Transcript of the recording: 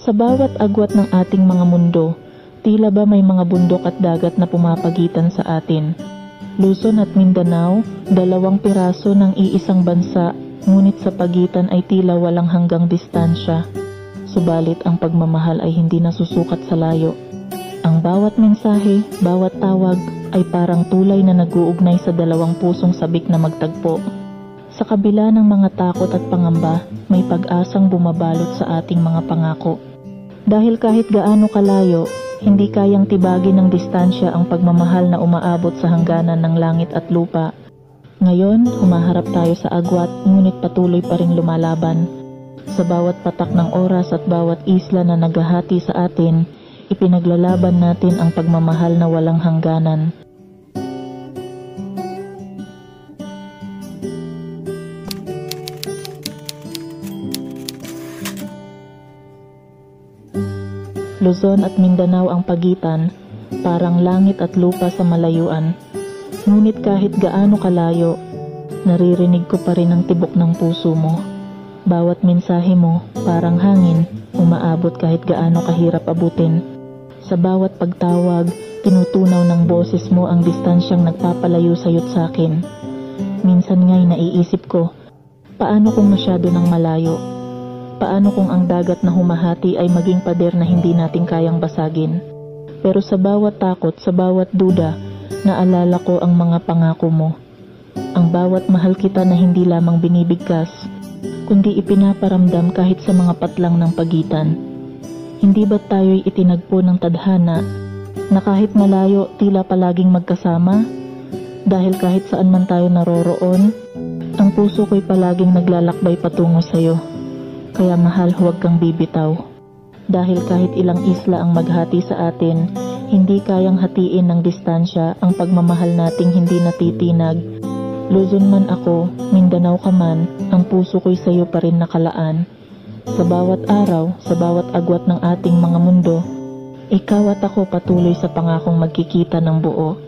Sa bawat agwat ng ating mga mundo, tila ba may mga bundok at dagat na pumapagitan sa atin. Luzon at Mindanao, dalawang piraso ng iisang bansa, ngunit sa pagitan ay tila walang hanggang distansya. Subalit ang pagmamahal ay hindi nasusukat sa layo. Ang bawat mensahe, bawat tawag ay parang tulay na nag-uugnay sa dalawang pusong sabik na magtagpo. Sa kabila ng mga takot at pangamba, may pag-asang bumabalot sa ating mga pangako. Dahil kahit gaano kalayo, hindi kayang tibagin ng distansya ang pagmamahal na umaabot sa hangganan ng langit at lupa. Ngayon, humaharap tayo sa agwat, ngunit patuloy pa ring lumalaban. Sa bawat patak ng oras at bawat isla na naghahati sa atin, ipinaglalaban natin ang pagmamahal na walang hangganan. Luzon at Mindanao ang pagitan, parang langit at lupa sa malayuan. Ngunit kahit gaano kalayo, naririnig ko pa rin ang tibok ng puso mo. Bawat mensahe mo, parang hangin, umaabot kahit gaano kahirap abutin. Sa bawat pagtawag, tinutunaw ng boses mo ang distansyang nagpapalayo sayo't sakin. Minsan nga'y naiisip ko, paano kung masyado ng malayo? Paano kung ang dagat na humahati ay maging pader na hindi natin kayang basagin? Pero sa bawat takot, sa bawat duda, naalala ko ang mga pangako mo. Ang bawat mahal kita na hindi lamang binibigkas, kundi ipinaparamdam kahit sa mga patlang ng pagitan. Hindi ba tayo'y itinagpo ng tadhana na kahit malayo tila palaging magkasama? Dahil kahit saan man tayo naroroon, ang puso ko'y palaging naglalakbay patungo sa'yo. Kaya mahal, huwag kang bibitaw. Dahil kahit ilang isla ang maghati sa atin, hindi kayang hatiin ng distansya ang pagmamahal nating hindi natitinag. Luzon man ako, Mindanao ka man, ang puso ko'y sa'yo pa rin nakalaan. Sa bawat araw, sa bawat agwat ng ating mga mundo, ikaw at ako patuloy sa pangakong magkikita ng buo.